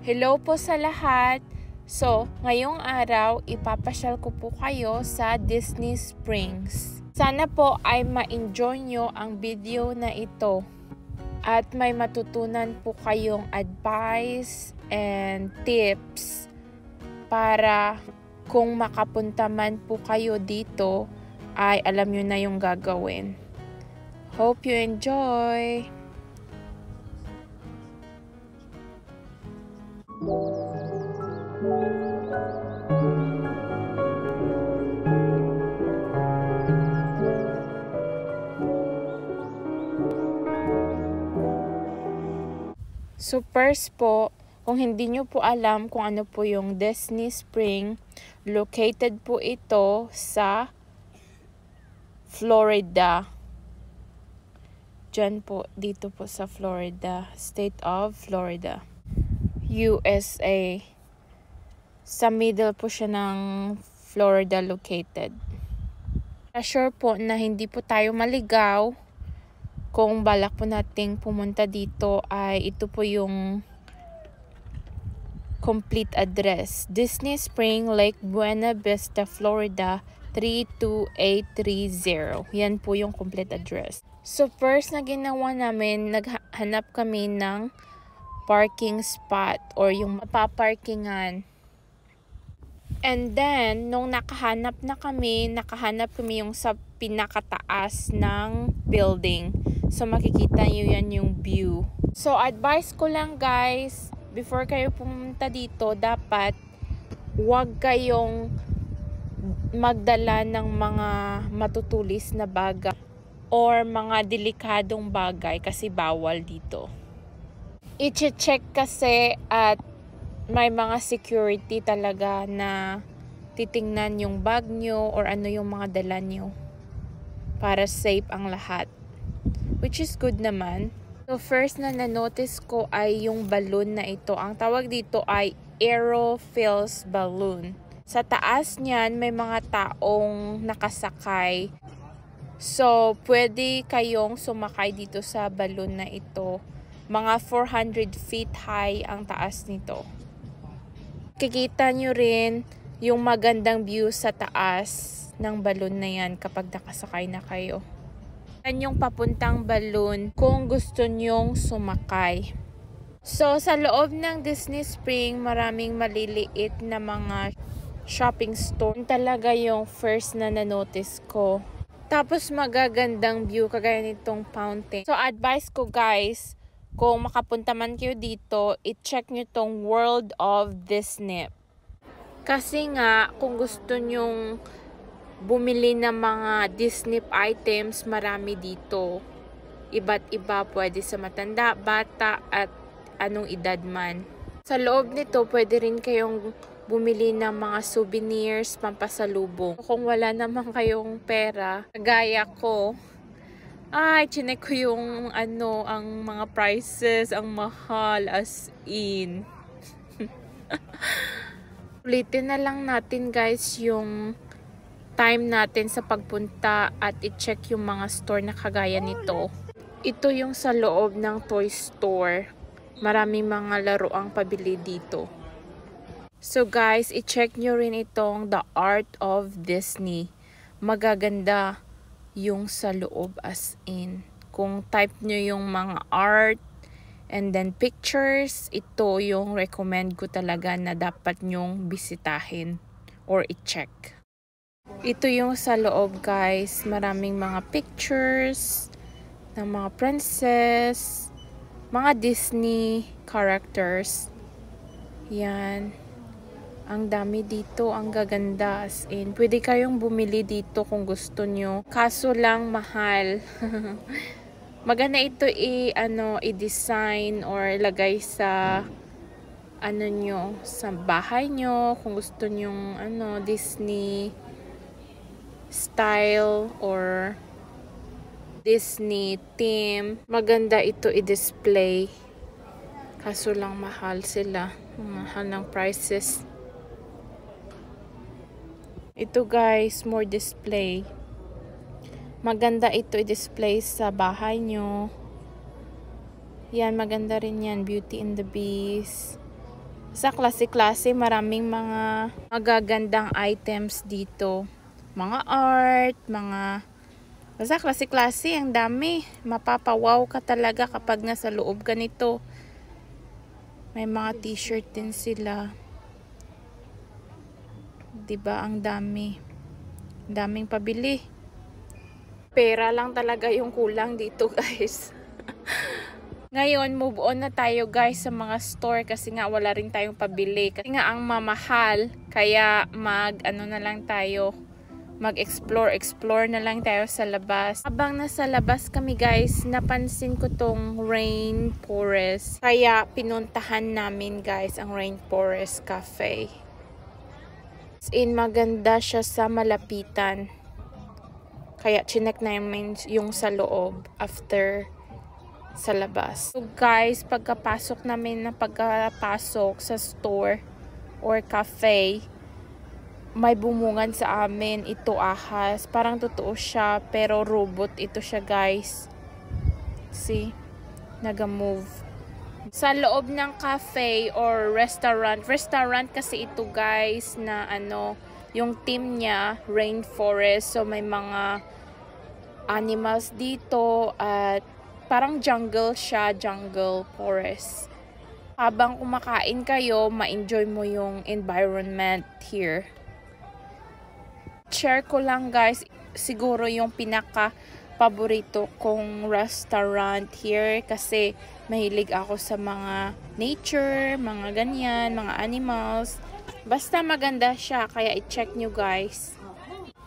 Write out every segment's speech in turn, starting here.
Hello po sa lahat! So, ngayong araw, ipapasyal ko po kayo sa Disney Springs. Sana po ay ma-enjoy nyo ang video na ito at may matutunan po kayong advice and tips para kung makapunta man po kayo dito ay alam nyo na yung gagawin. Hope you enjoy! So first po, kung hindi nyo po alam kung ano po yung Disney Spring, located po ito sa Florida. Diyan po, dito po sa Florida, State of Florida, USA. Sa middle po siya ng Florida located. Sure po na hindi po tayo maligaw kung balak po nating pumunta dito ay ito po yung complete address. Disney Spring, Lake Buena Vista, Florida 32830. Yan po yung complete address. So first na ginawa namin, naghanap kami ng parking spot or yung mapaparkingan. And then, nung nakahanap kami yung sa pinakataas ng building. So, makikita nyo yan yung view. So, advice ko lang guys, before kayo pumunta dito, dapat huwag kayong magdala ng mga matutulis na bagay or mga delikadong bagay kasi bawal dito. I-check kasi at may mga security talaga na titingnan yung bag nyo or ano yung mga dala nyo para safe ang lahat, which is good naman. So first na na-notice ko ay yung balloon na ito. Ang tawag dito ay Aerophils balloon. Sa taas niyan may mga taong nakasakay. So pwede kayong sumakay dito sa balloon na ito. Mga 400 feet high ang taas nito. Kikita nyo rin yung magandang view sa taas ng balloon na yan kapag nakasakay na kayo. Yan yung papuntang balloon kung gusto nyong sumakay. So sa loob ng Disney Spring, maraming maliliit na mga shopping store. Talaga yung first na na-notice ko. Tapos magagandang view kagaya nitong fountain. So advice ko guys, kung makapunta man kayo dito, i-check nyo tong World of Disney. Kasi nga, kung gusto nyong bumili ng mga Disney items, marami dito. Iba't iba, pwede sa matanda, bata, at anong edad man. Sa loob nito, pwede rin kayong bumili ng mga souvenirs, pampasalubong. Kung wala naman kayong pera, kagaya ko, ay, chinek ko yung ang mga prices, ang mahal as in. Ulitin na lang natin guys yung time natin sa pagpunta at i-check yung mga store na kagaya nito. Ito yung sa loob ng toy store. Maraming mga laro ang pabili dito. So guys, i-check nyo rin itong The Art of Disney. Magaganda yung sa loob as in. Kung type nyo yung mga art and then pictures, ito yung recommend ko talaga na dapat nyong bisitahin or i-check. Ito yung sa loob guys. Maraming mga pictures ng mga princess, mga Disney characters. Yan. Ang dami dito, ang gaganda as in. Pwede kayong bumili dito kung gusto nyo. Kaso lang mahal. Maganda ito i-design or lagay sa nyo, sa bahay nyo. Kung gusto nyong Disney style or Disney theme. Maganda ito i-display. Kaso lang mahal sila. Mahal ng prices. Ito guys, more display. Maganda ito i-display sa bahay nyo. Yan, maganda rin yan. Beauty and the Beast. Sa klase-klase, maraming mga magagandang items dito. Mga art, basta klase-klase, ang dami. Mapapawaw ka talaga kapag nasa loob ka nito. May mga t-shirt din sila. Diba, ang dami. Ang daming pabili. Pera lang talaga yung kulang dito, guys. Ngayon, move on na tayo, guys, sa mga store kasi nga wala rin tayong pabili. Kasi nga ang mamahal, kaya mag-explore na lang tayo sa labas. Habang nasa labas kami, guys, napansin ko tong Rainforest. Kaya pinuntahan namin, guys, ang Rainforest Cafe. Maganda siya sa malapitan. Kaya chinek namin yung sa loob after sa labas. So guys, pagkapasok sa store or cafe, may bumungan sa amin. Ito ahas. Parang totoo siya, pero robot ito siya, guys. See? Naga-move. Sa loob ng cafe or restaurant kasi ito, guys, na yung team niya, Rainforest. So may mga animals dito at parang jungle siya, jungle forest. Habang kumakain kayo, ma-enjoy mo yung environment here. Share ko lang, guys, siguro yung pinaka-paborito kong restaurant here kasi mahilig ako sa mga nature, mga ganyan, mga animals. Basta maganda siya, kaya i-check nyo, guys.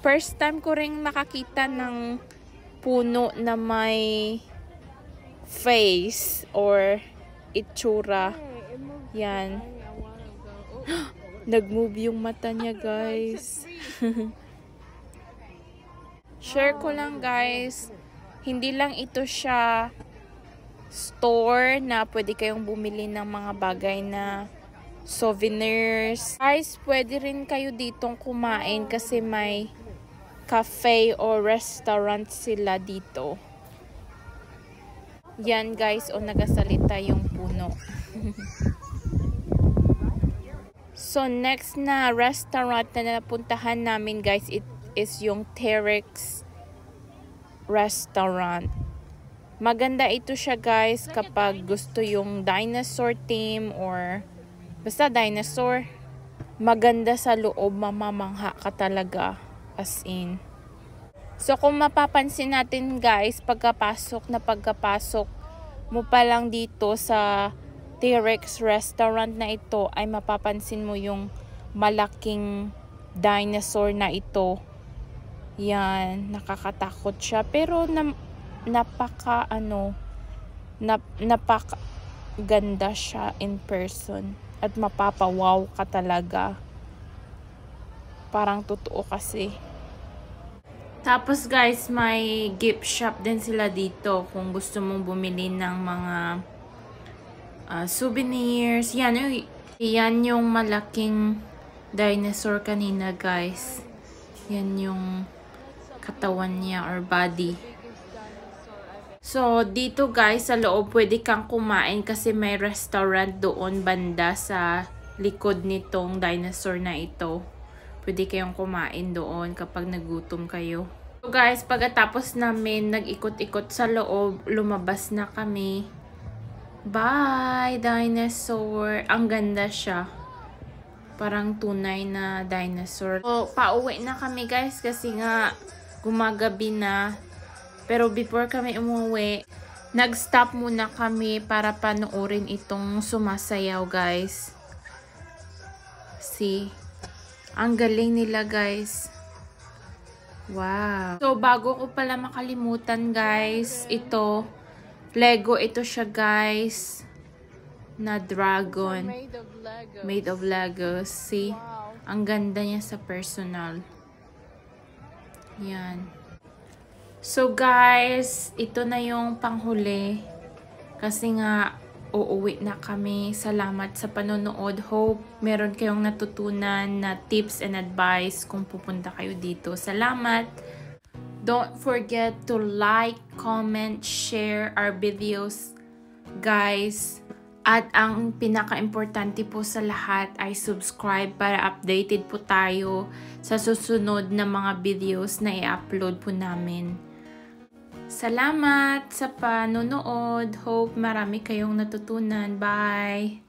First time ko ring makakita ng puno na may face or itsura. Yan. Nag-move yung mata niya, guys. Share ko lang, guys. Hindi lang ito siya store na pwede kayong bumili ng mga bagay na souvenirs. Guys, pwede rin kayo ditong kumain kasi may cafe or restaurant sila dito. Yan, guys, nagasalita yung puno. So next na restaurant na napuntahan namin, guys, it is yung T-Rex restaurant. Maganda ito siya, guys, kapag gusto yung dinosaur theme or basta dinosaur. Maganda sa loob, mamamangha ka talaga. As in. So, kung mapapansin natin, guys, pagkapasok mo pa lang dito sa T-Rex restaurant na ito, ay mapapansin mo yung malaking dinosaur na ito. Yan, nakakatakot siya. Pero, napaka ganda siya in person. At mapapawaw ka talaga. Parang totoo kasi. Tapos, guys, may gift shop din sila dito kung gusto mong bumili ng mga souvenirs. Yan yung malaking dinosaur kanina, guys. Yan yung katawan niya or body. So, dito, guys, sa loob pwede kang kumain kasi may restaurant doon banda sa likod nitong dinosaur na ito. Pwede kayong kumain doon kapag nagutom kayo. So guys, pagkatapos namin nag-ikot-ikot sa loob, lumabas na kami. Bye, dinosaur! Ang ganda siya. Parang tunay na dinosaur. So, pauwi na kami, guys, kasi nga gumagabi na. Pero before kami umuwi, nag-stop muna kami para panoorin itong sumasayaw, guys. See? Ang galing nila, guys. Wow. So, bago ko pala makalimutan, guys, ito, Lego ito siya, guys, na dragon. Made of Legos. See? Wow. Ang ganda niya sa personal. Yan. So, guys, ito na yung panghuli. Kasi nga, uuwi na kami. Salamat sa panonood. Hope meron kayong natutunan na tips and advice kung pupunta kayo dito. Salamat! Don't forget to like, comment, share our videos, guys. At ang pinaka-importante po sa lahat ay subscribe para updated po tayo sa susunod na mga videos na i-upload po namin. Salamat sa panonood. Hope marami kayong natutunan. Bye!